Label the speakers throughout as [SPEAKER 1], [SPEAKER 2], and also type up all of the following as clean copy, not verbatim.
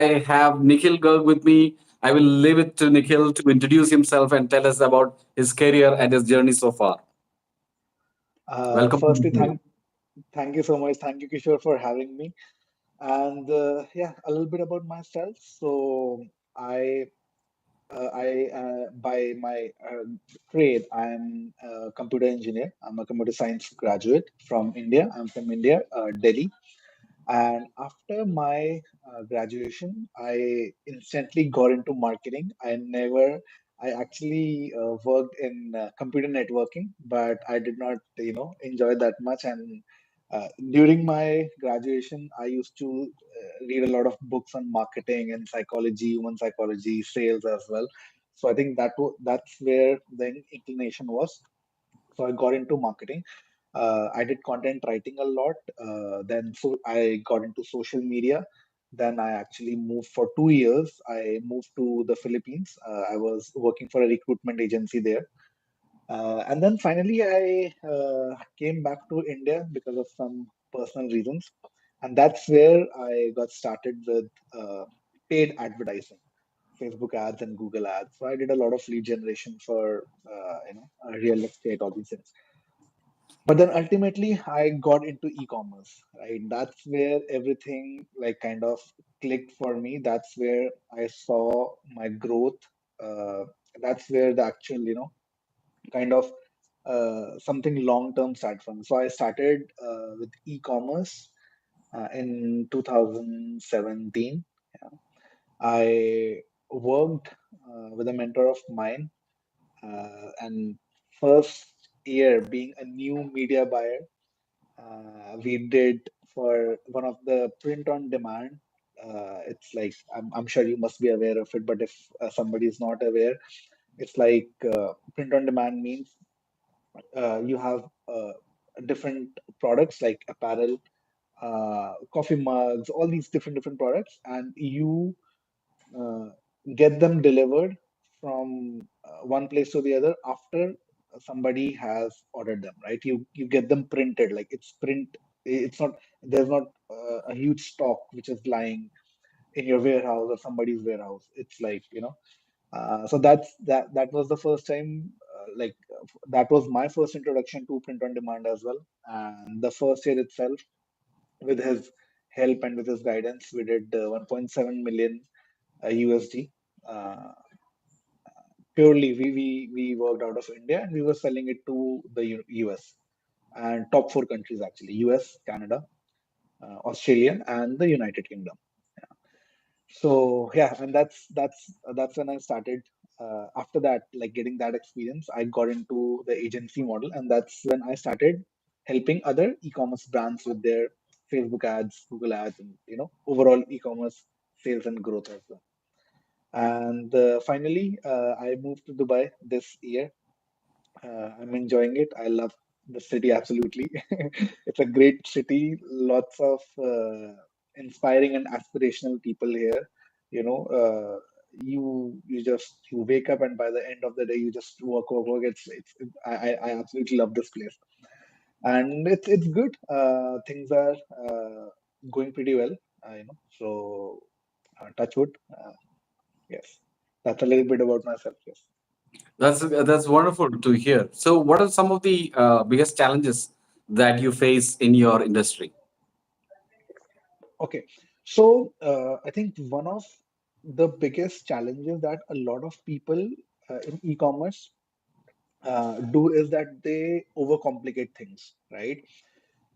[SPEAKER 1] have Nikhil Garg with me. I will leave it to Nikhil to introduce himself and tell us about his career and his journey so far. Welcome,
[SPEAKER 2] Firstly,
[SPEAKER 1] Nikhil.
[SPEAKER 2] thank you so much. Thank you, Kishore, for having me. And yeah, a little bit about myself. So I, by my trade, I'm a computer engineer. I'm a computer science graduate from India. I'm from India, Delhi. And after my graduation, I instantly got into marketing. I actually worked in computer networking, but I did not, enjoy that much. And during my graduation, I used to read a lot of books on marketing and psychology, human psychology, sales as well. So I think that's where the inclination was. So I got into marketing. I did content writing a lot. Then so I got into social media. Then I actually moved for 2 years. I moved to the Philippines. I was working for a recruitment agency there. And then finally I came back to India because of some personal reasons. And that's where I got started with paid advertising. Facebook ads and Google ads. So I did a lot of lead generation for real estate, all these things. But then ultimately I got into e-commerce, right? That's where everything like kind of clicked for me. That's where I saw my growth. Uh, that's where the actual, kind of something long term started from. So I started with e-commerce in 2017. Yeah. I worked with a mentor of mine, and first year being a new media buyer, we did for one of the print on demand. It's like I'm sure you must be aware of it, but if somebody is not aware, it's like print on demand means you have different products like apparel, coffee mugs, all these different products, and you uh, get them delivered from one place to the other after somebody has ordered them, right? You get them printed, like it's print. It's not there's not a huge stock which is lying in your warehouse or somebody's warehouse. It's like so that was the first time. That was my first introduction to print on demand as well. And the first year itself, with his help and with his guidance, we did 1.7 million USD. Uh, Purely, we worked out of India and we were selling it to the US and top four countries actually: US, Canada, Australia, and the United Kingdom. Yeah. So yeah, and that's when I started. After that, like getting that experience, I got into the agency model, and that's when I started helping other e-commerce brands with their Facebook ads, Google ads, and overall e-commerce sales and growth as well. And finally, I moved to Dubai this year. I'm enjoying it. I love the city absolutely. It's a great city, lots of inspiring and aspirational people here. You know, you wake up and by the end of the day you just work. I absolutely love this place, and it's good. Things are going pretty well. So touch wood. Yes, that's a little bit about myself. Yes.
[SPEAKER 1] That's wonderful to hear. So, what are some of the biggest challenges that you face in your industry?
[SPEAKER 2] Okay. So I think one of the biggest challenges that a lot of people in e-commerce do is that they overcomplicate things, right?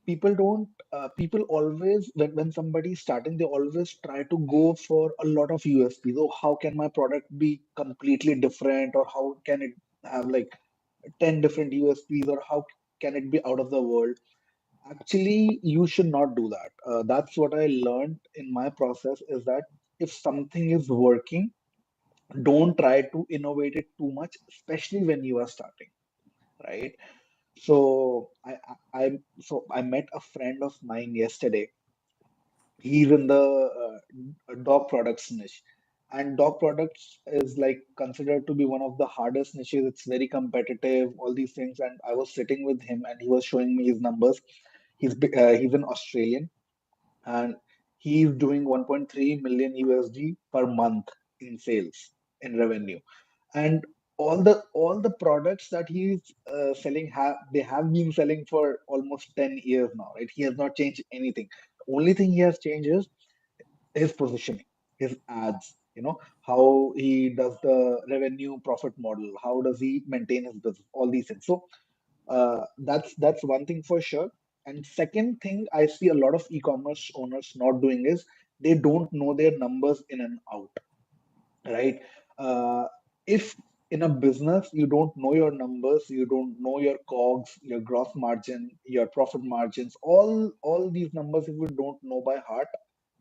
[SPEAKER 2] People always, when somebody's starting, they always try to go for a lot of USPs. Oh, how can my product be completely different, or how can it have like 10 different USPs, or how can it be out of the world? Actually, you should not do that. That's what I learned in my process is that if something is working, don't try to innovate it too much, especially when you are starting, right? So I met a friend of mine yesterday. He's in the dog products niche, and dog products is like considered to be one of the hardest niches. It's very competitive, all these things. And I was sitting with him, and he was showing me his numbers. He's an Australian, and he's doing 1.3 million USD per month in sales, in revenue. And all the products that he's selling, have been selling for almost 10 years now, right? He has not changed anything. The only thing he has changed is his positioning, his ads, how he does the revenue profit model, how does he maintain his business, all these things. So that's one thing for sure. And second thing I see a lot of e-commerce owners not doing is they don't know their numbers in and out, right? If in a business you don't know your numbers, you don't know your COGS, your gross margin, your profit margins, all these numbers, if you don't know by heart,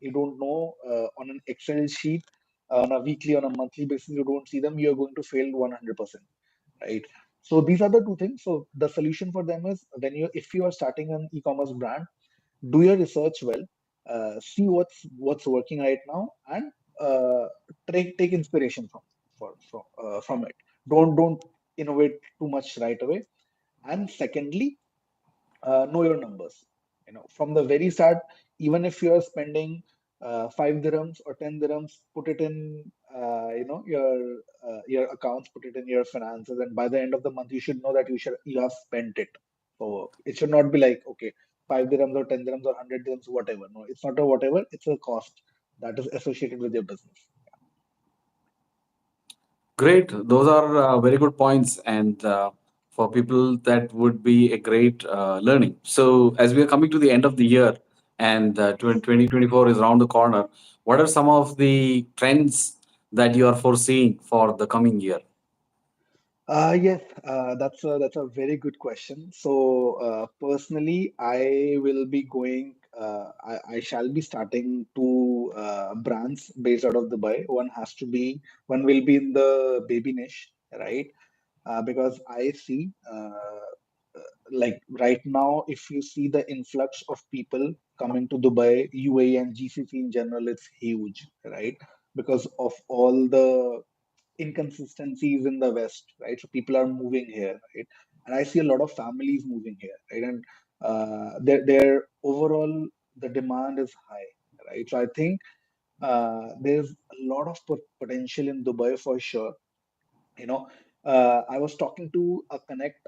[SPEAKER 2] you don't know on an Excel sheet, on a weekly, on a monthly basis, you don't see them, you're going to fail 100%, right? So these are the two things. So the solution for them is, if you are starting an e-commerce brand, do your research well, see what's working right now, and uh, take inspiration from it. Don't innovate too much right away. And secondly, know your numbers. From the very start, even if you are spending 5 dirhams or 10 dirhams, put it in your accounts, put it in your finances, and by the end of the month, you should know that you have spent it. So it should not be like, okay, 5 dirhams or 10 dirhams or 100 dirhams, whatever. No, it's not a whatever. It's a cost that is associated with your business.
[SPEAKER 1] Great. Those are very good points, and for people that would be a great learning. So, as we are coming to the end of the year and 2024 is around the corner, what are some of the trends that you are foreseeing for the coming year?
[SPEAKER 2] Yes, that's a very good question. So personally, I will be going. I shall be starting two brands based out of Dubai. One will be in the baby niche, right? Because I see, like right now, if you see the influx of people coming to Dubai, UAE, and GCC in general, it's huge, right? Because of all the inconsistencies in the West, right? So people are moving here, right? And I see a lot of families moving here, right? And their overall the demand is high, right? So I think there's a lot of potential in Dubai for sure. you know I was talking to a connect,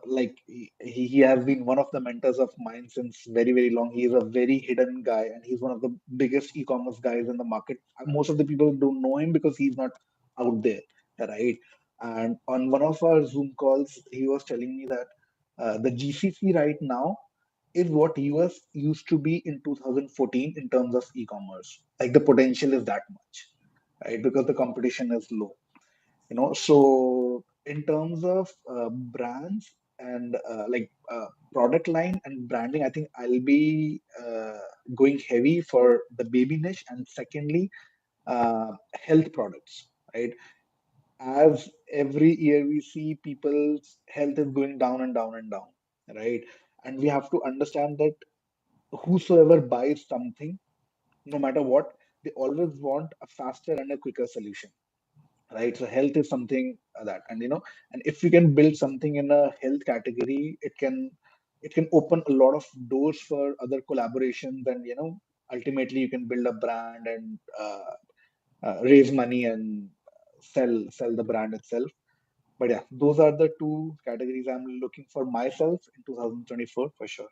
[SPEAKER 2] like he has been one of the mentors of mine since very very long. He is a very hidden guy, and he's one of the biggest e-commerce guys in the market. Most of the people don't know him because he's not out there, right? And on one of our Zoom calls, he was telling me that the GCC right now is what US used to be in 2014 in terms of e-commerce. Like the potential is that much, right? Because the competition is low. So in terms of brands and product line and branding, I think I'll be going heavy for the baby niche, and secondly, health products, right? As every year we see people's health is going down and down and down, right? And we have to understand that whosoever buys something, no matter what, they always want a faster and a quicker solution, right? So health is something that, and if you can build something in a health category, it can open a lot of doors for other collaborations, and ultimately you can build a brand and raise money and sell the brand itself. But yeah, those are the two categories I'm looking for myself in 2024 for sure.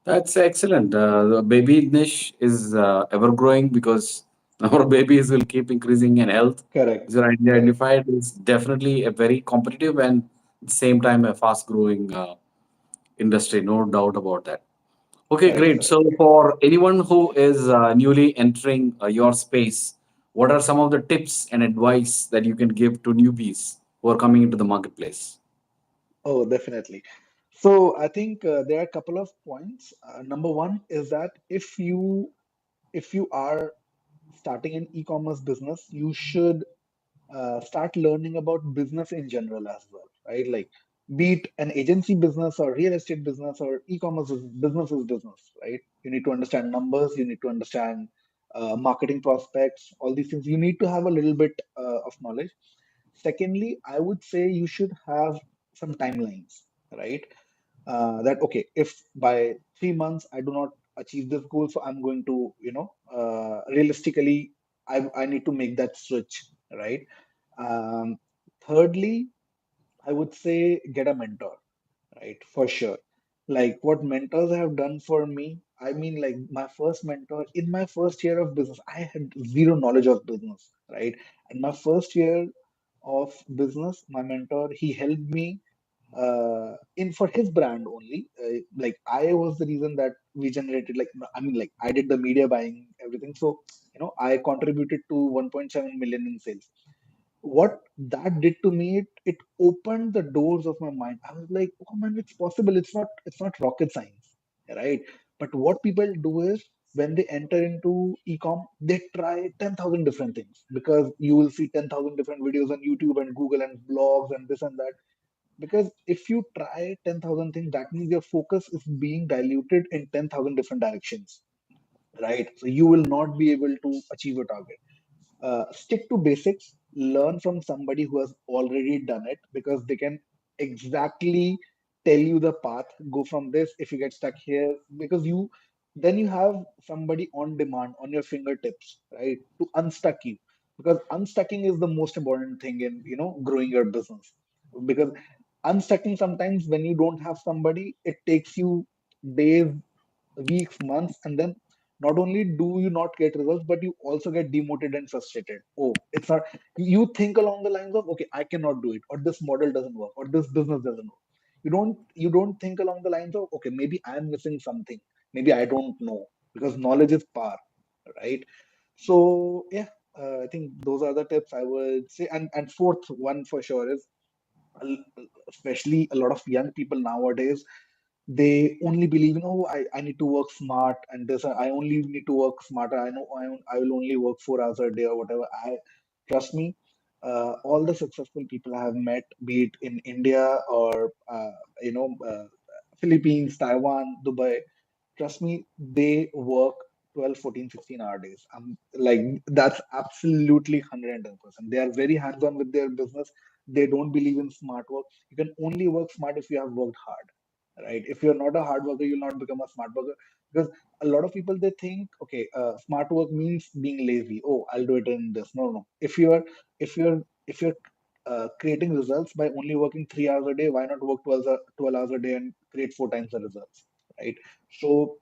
[SPEAKER 1] That's excellent. The baby niche is ever growing because our babies will keep increasing in health.
[SPEAKER 2] Correct,
[SPEAKER 1] As you
[SPEAKER 2] correct.
[SPEAKER 1] identified, is definitely a very competitive and at the same time a fast growing industry. No doubt about that. Okay,
[SPEAKER 2] Correct,
[SPEAKER 1] great.
[SPEAKER 2] correct.
[SPEAKER 1] So, for anyone who is newly entering your space, what are some of the tips and advice that you can give to newbies who are coming into the marketplace?
[SPEAKER 2] Oh, definitely. So I think there are a couple of points. Number one is that if you are starting an e-commerce business, you should start learning about business in general as well, right? Like, be it an agency business or real estate business or e-commerce business is business, right? You need to understand numbers, you need to understand marketing prospects, all these things. You need to have a little bit of knowledge. Secondly, I would say you should have some timelines, right? That okay, if by 3 months I do not achieve this goal, so I'm going to, realistically, I need to make that switch, right? Um, Thirdly, I would say get a mentor, right? For sure. Like what mentors have done for me, I mean, like my first mentor in my first year of business, I had zero knowledge of business, right? And my first year of business, my mentor, he helped me in for his brand only. Like I was the reason that we generated, like, I mean, like I did the media buying, everything. So, I contributed to 1.7 million in sales. What that did to me, it opened the doors of my mind. I was like, oh man, it's possible. It's not rocket science, right? But what people do is when they enter into ecom, they try 10,000 different things, because you will see 10,000 different videos on YouTube and Google and blogs and this and that. Because if you try 10,000 things, that means your focus is being diluted in 10,000 different directions, right? So you will not be able to achieve a target. Stick to basics, learn from somebody who has already done it, because they can exactly tell you the path. Go from this if you get stuck here, because you have somebody on demand on your fingertips, right, to unstuck you. Because unstucking is the most important thing in growing your business. Because unstucking, sometimes when you don't have somebody, it takes you days, weeks, months, and then not only do you not get results, but you also get demotivated and frustrated. Oh, it's not. You think along the lines of, okay, I cannot do it, or this model doesn't work, or this business doesn't work. You don't think along the lines of, okay, maybe I'm missing something, maybe I don't know, because knowledge is power, right? So yeah, I think those are the tips I would say. And fourth one for sure is, especially a lot of young people nowadays, they only believe in, oh, I need to work smart, and this, I only need to work smarter. I know I will only work 4 hours a day or whatever. I Trust me, all the successful people I have met, be it in India or Philippines, Taiwan, Dubai, trust me, they work 12, 14, 16 hour days. Like, that's absolutely 110%. They are very hands-on with their business. They don't believe in smart work. You can only work smart if you have worked hard, right? If you're not a hard worker, you'll not become a smart worker. Because a lot of people, they think, okay, smart work means being lazy. Oh, I'll do it in this. No, no. If you're creating results by only working 3 hours a day, why not work 12 hours a day and create four times the results, right? So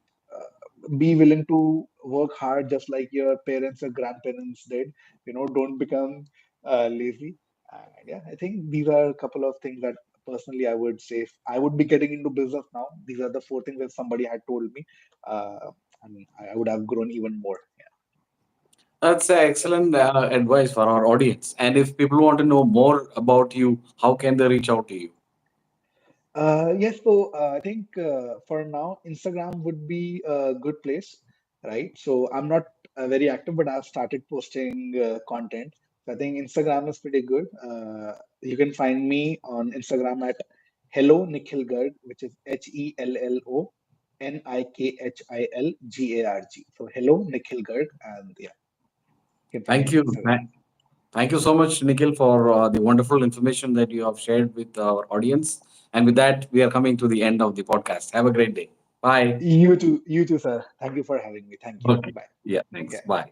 [SPEAKER 2] be willing to work hard, just like your parents or grandparents did. Don't become lazy. And yeah, I think these are a couple of things that personally I would say, if I would be getting into business now, these are the four things that somebody had told me. Uh, I would have grown even more.
[SPEAKER 1] That's excellent advice for our audience. And if people want to know more about you, how can they reach out to you?
[SPEAKER 2] Yes, so I think for now, Instagram would be a good place, right? So I'm not very active, but I've started posting content. So I think Instagram is pretty good. You can find me on Instagram at Hello Nikhil Garg, which is HelloNikhilGarg. So Hello Nikhil Garg, and yeah, you can find me
[SPEAKER 1] Thank
[SPEAKER 2] on
[SPEAKER 1] you.
[SPEAKER 2] Instagram.
[SPEAKER 1] Thank you so much, Nikhil, for the wonderful information that you have shared with our audience. And with that, we are coming to the end of the podcast. Have a great day. Bye.
[SPEAKER 2] You too, sir. Thank you for having me. Thank you.
[SPEAKER 1] Okay.
[SPEAKER 2] Bye.
[SPEAKER 1] Yeah, thanks.
[SPEAKER 2] Yeah.
[SPEAKER 1] Bye.